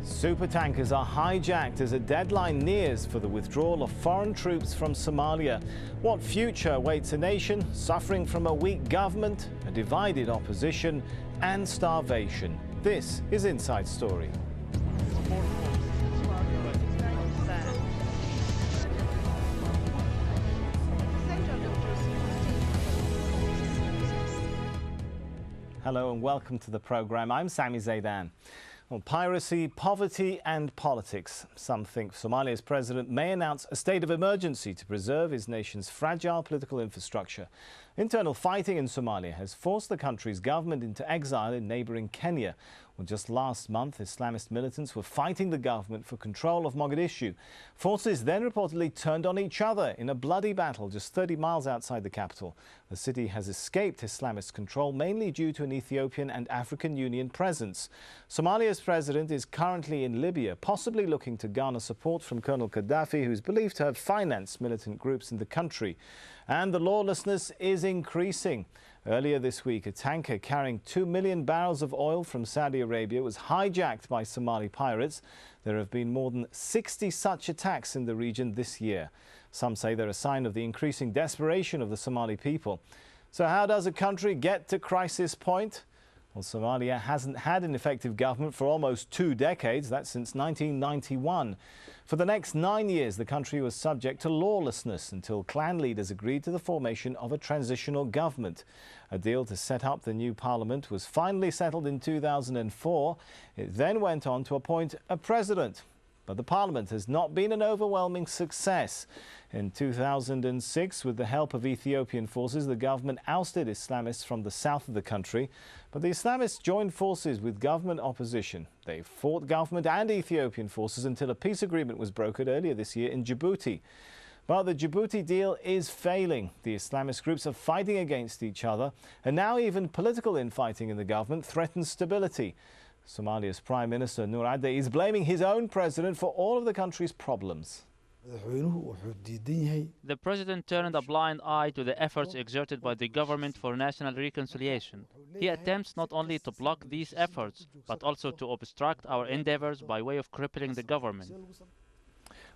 Supertankers are hijacked as a deadline nears for the withdrawal of foreign troops from Somalia. What future awaits a nation suffering from a weak government, a divided opposition and starvation? This is Inside Story. Hello and welcome to the programme. I'm Sami Zaidan. Well, piracy, poverty and politics. Some think Somalia's president may announce a state of emergency to preserve his nation's fragile political infrastructure. Internal fighting in Somalia has forced the country's government into exile in neighbouring Kenya. Well, just last month, Islamist militants were fighting the government for control of Mogadishu. Forces then reportedly turned on each other in a bloody battle just 30 miles outside the capital. The city has escaped Islamist control mainly due to an Ethiopian and African Union presence. Somalia's president is currently in Libya, possibly looking to garner support from Colonel Gaddafi, who is believed to have financed militant groups in the country. And the lawlessness is increasing. Earlier this week, a tanker carrying 2 million barrels of oil from Saudi Arabia was hijacked by Somali pirates. There have been more than 60 such attacks in the region this year. Some say they're a sign of the increasing desperation of the Somali people. So how does a country get to crisis point? Well, Somalia hasn't had an effective government for almost 2 decades. That's since 1991. For the next 9 years, the country was subject to lawlessness until clan leaders agreed to the formation of a transitional government. A deal to set up the new parliament was finally settled in 2004. It then went on to appoint a president. But the parliament has not been an overwhelming success. In 2006, with the help of Ethiopian forces, the government ousted Islamists from the south of the country. But the Islamists joined forces with government opposition. They fought government and Ethiopian forces until a peace agreement was brokered earlier this year in Djibouti. But the Djibouti deal is failing. The Islamist groups are fighting against each other, and now even political infighting in the government threatens stability. Somalia's Prime Minister Nur Adde is blaming his own president for all of the country's problems. The president turned a blind eye to the efforts exerted by the government for national reconciliation. He attempts not only to block these efforts, but also to obstruct our endeavors by way of crippling the government.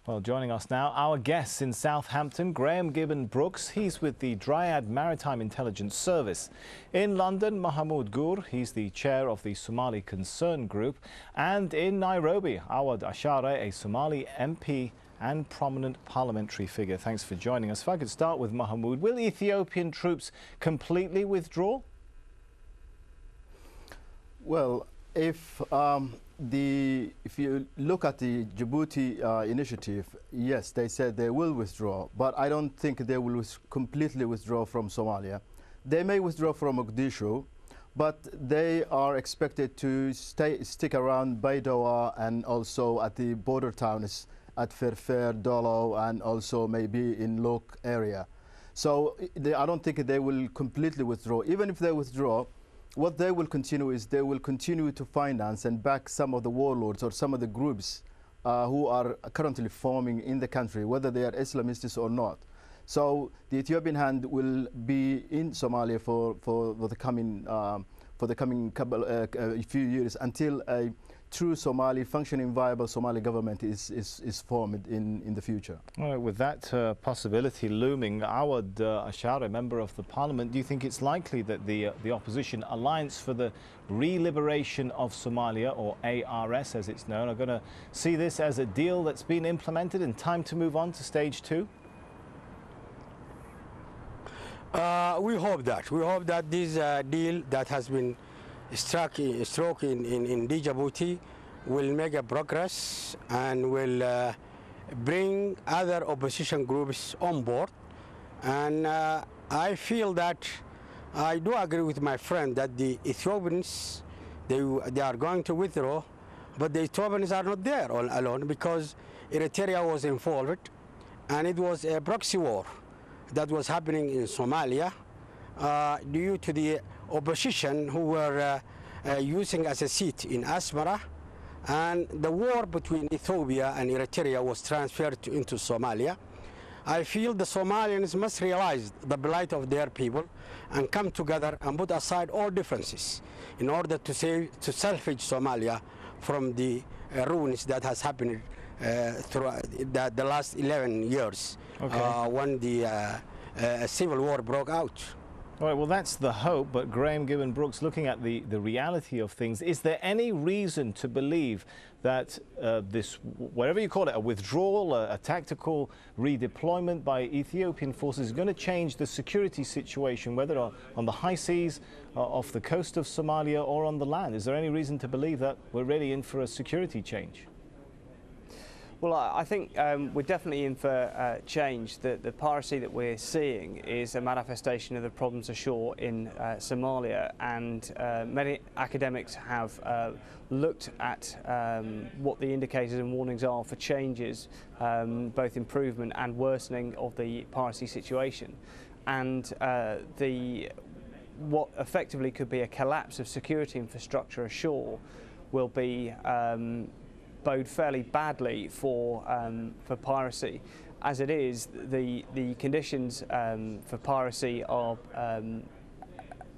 Well, joining us now, our guests in Southampton, Graham Gibbon Brooks. He's with the Dryad Maritime Intelligence Service. In London, Mahmoud Gur. He's the chair of the Somali Concern Group. And in Nairobi, Awad Ashare, a Somali MP and prominent parliamentary figure. Thanks for joining us. If I could start with Mahmoud, will Ethiopian troops completely withdraw? Well, if you look at the Djibouti initiative, yes, they said they will withdraw, but I don't think they will completely withdraw from Somalia. They may withdraw from Mogadishu, but they are expected to stick around Baidoa and also at the border towns at Fairfair, Dolo, and also maybe in Lok area. So I don't think they will completely withdraw. Even if they withdraw, what they will continue is they will continue to finance and back some of the warlords or some of the groups who are currently forming in the country, whether they are Islamists or not. So the Ethiopian hand will be in Somalia for the coming few years until a true Somali, functioning, viable Somali government is formed in the future. Well, with that possibility looming, Awad Ashare, member of the parliament, do you think it's likely that the opposition Alliance for the Re-Liberation of Somalia, or ARS as it's known, are going to see this as a deal that's been implemented and time to move on to stage 2? We hope that. We hope that this deal that has been struck in Djibouti will make a progress and will bring other opposition groups on board. And I feel that I do agree with my friend that the Ethiopians, they are going to withdraw, but the Ethiopians are not there all alone because Eritrea was involved and it was a proxy war that was happening in Somalia due to the opposition who were using as a seat in Asmara, and the war between Ethiopia and Eritrea was transferred into Somalia. I feel the Somalians must realize the plight of their people and come together and put aside all differences in order to salvage Somalia from the ruins that has happened through the last 11 years when the civil war broke out. All right, well, that's the hope, but Graham Gibbon Brooks, looking at the reality of things, is there any reason to believe that this, whatever you call it, a withdrawal, a tactical redeployment by Ethiopian forces is going to change the security situation, whether on the high seas, off the coast of Somalia, or on the land? Is there any reason to believe that we're really in for a security change? Well, I think we're definitely in for change. The piracy that we're seeing is a manifestation of the problems ashore in Somalia, and many academics have looked at what the indicators and warnings are for changes, both improvement and worsening of the piracy situation. And what effectively could be a collapse of security infrastructure ashore will be bode fairly badly for piracy. As it is, the conditions for piracy are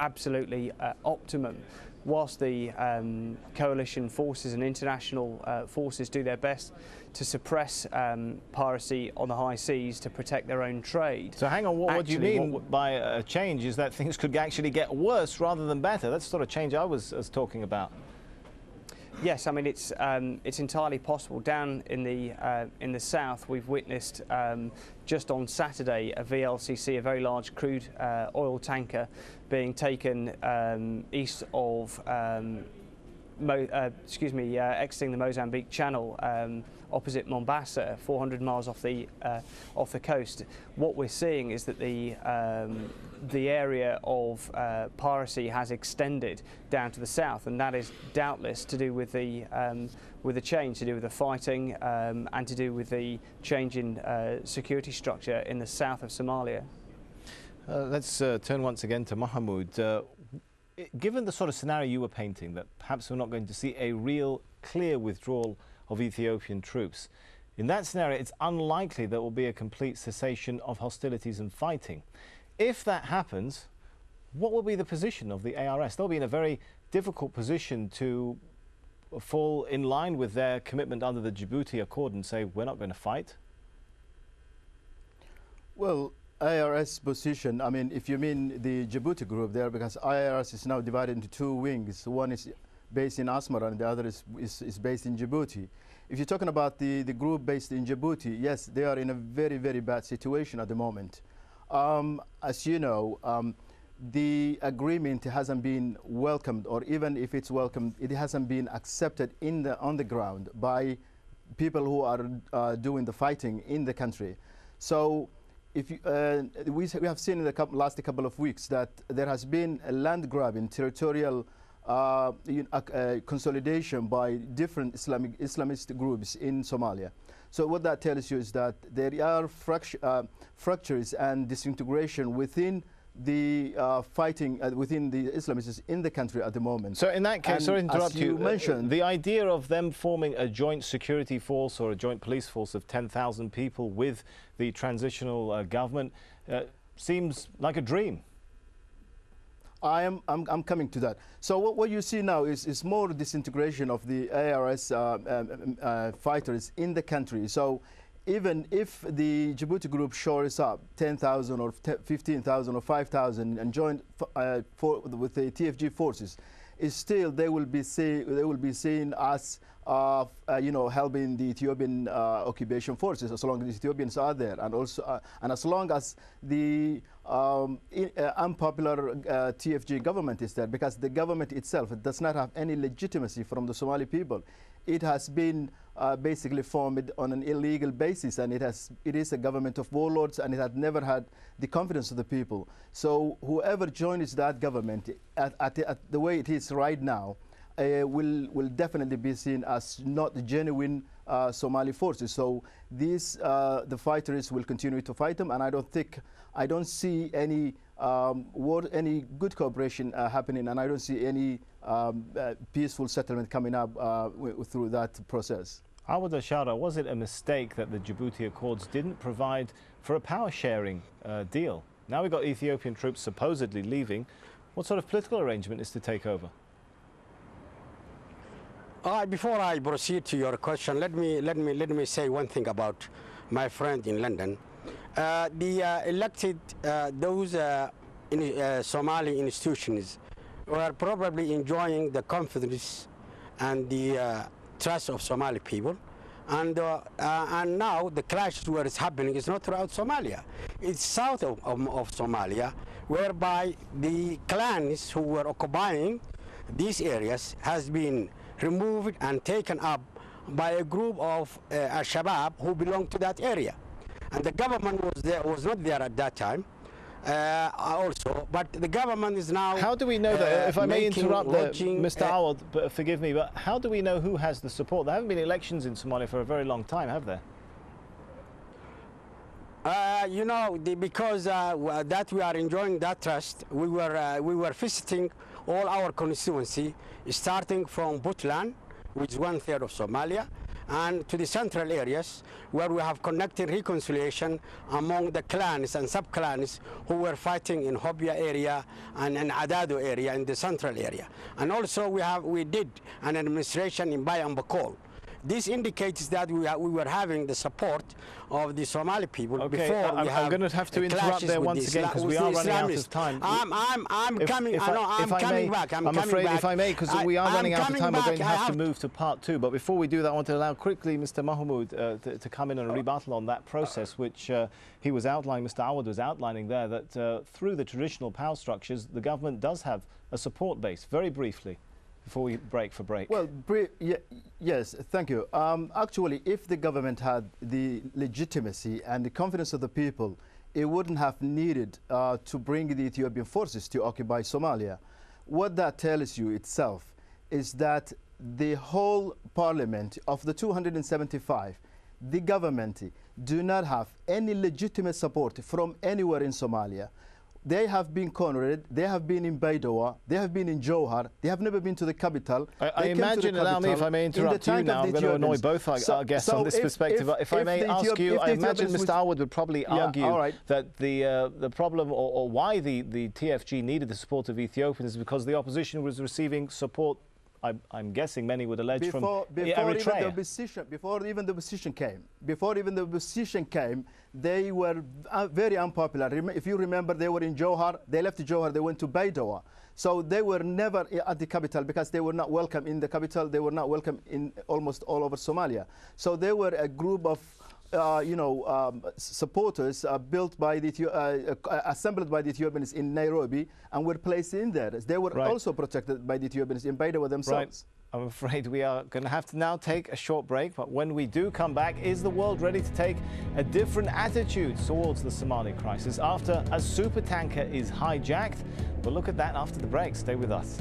absolutely optimum. Whilst the coalition forces and international forces do their best to suppress piracy on the high seas to protect their own trade. So hang on, what do you mean by a change? Is that things could actually get worse rather than better? That's the sort of change I was talking about. Yes, I mean it's entirely possible. Down in the south, we've witnessed just on Saturday a VLCC, a very large crude oil tanker, being taken east of exiting the Mozambique Channel opposite Mombasa, 400 miles off the coast. What we're seeing is that the area of piracy has extended down to the south, and that is doubtless to do with the change, to do with the fighting, and to do with the change in security structure in the south of Somalia. Let's turn once again to Mahmoud. Given the sort of scenario you were painting, that perhaps we're not going to see a real clear withdrawal of Ethiopian troops, in that scenario it's unlikely there will be a complete cessation of hostilities and fighting. If that happens, what will be the position of the ARS? They'll be in a very difficult position to fall in line with their commitment under the Djibouti Accord and say, we're not going to fight. Well, IRS position, I mean, if you mean the Djibouti group there, because IRS is now divided into two wings. One is based in Asmara and the other is based in Djibouti. If you're talking about the group based in Djibouti, yes, they are in a very, very bad situation at the moment. As you know, the agreement hasn't been welcomed, or even if it's welcomed, it hasn't been accepted on the ground by people who are doing the fighting in the country. So if you, we have seen in the last couple of weeks that there has been a land grabbing, territorial consolidation by different Islamist groups in Somalia. So what that tells you is that there are fractures and disintegration within the fighting within the Islamists in the country at the moment. So in that case, sorry to interrupt you, mentioned, the idea of them forming a joint security force or a joint police force of 10,000 people with the transitional government seems like a dream. I'm coming to that. So what you see now is more disintegration of the ARS fighters in the country. So even if the Djibouti group shows up 10,000 or 15,000 or 5,000 and joined with the TFG forces, is still they will be seen as helping the Ethiopian occupation forces as long as the Ethiopians are there, and also and as long as the unpopular TFG government is there, because the government itself does not have any legitimacy from the Somali people. It has been basically formed on an illegal basis, and it is a government of warlords, and it had never had the confidence of the people. So whoever joins that government at the way it is right now will definitely be seen as not genuine Somali forces. So these the fighters will continue to fight them, and I don't see any any good cooperation happening, and I don't see any peaceful settlement coming up through that process. Awad Ashara, was it a mistake that the Djibouti Accords didn't provide for a power sharing deal? Now we've got Ethiopian troops supposedly leaving. What sort of political arrangement is to take over? Before I proceed to your question, let me say one thing about my friend in London. The elected those Somali institutions were probably enjoying the confidence and the trust of Somali people, and now the clash where it's happening is not throughout Somalia. It's south of Somalia, whereby the clans who were occupying these areas has been removed and taken up by a group of Al-Shabaab who belong to that area. And the government was not there at that time also, but the government is now... How do we know that? If I may interrupt Mr. Awad, but forgive me, but how do we know who has the support? There haven't been elections in Somalia for a very long time, have there? You know, because that we are enjoying that trust, we were visiting all our constituency, starting from Puntland, which is 1/3 of Somalia, and to the central areas where we have conducted reconciliation among the clans and sub-clans who were fighting in Hobya area and in Adado area in the central area. And also we did an administration in Bay and Bakol. This indicates that we were having the support of the Somali people before we I'm going to have to interrupt there once again because we are running out of time. I'm coming back. I'm afraid if I may, because we are running out of time, we're going to have to move to part 2. But before we do that, I want to allow quickly Mr. Mahmoud to come in and rebuttal on that process, which he was outlining, Mr. Awad was outlining there, that through the traditional power structures, the government does have a support base. Very briefly, before we break for break. Well, yes, thank you. Actually, if the government had the legitimacy and the confidence of the people, it wouldn't have needed to bring the Ethiopian forces to occupy Somalia. What that tells you itself is that the whole parliament of the 275, the government, do not have any legitimate support from anywhere in Somalia. They have been cornered, they have been in Baidoa, they have been in Johar, they have never been to the capital. I imagine, allow me if I may interrupt you now, I'm going to annoy both our guests on this perspective. If I may ask you, I imagine Mr. Awad would probably argue that the problem or why the TFG needed the support of Ethiopia is because the opposition was receiving support, I'm guessing many would allege, from Eritrea. Before even the opposition came, they were very unpopular. If you remember, they were in Johar. They left Johar. They went to Baidoa. So they were never at the capital because they were not welcome in the capital. They were not welcome in almost all over Somalia. So they were a group of supporters built by the assembled by the Ethiopians in Nairobi and were placed in there. They were also protected by the Ethiopians in Baidoa themselves. I'm afraid we are going to have to now take a short break, but when we do come back, is the world ready to take a different attitude towards the Somali crisis after a supertanker is hijacked? We'll look at that after the break. Stay with us.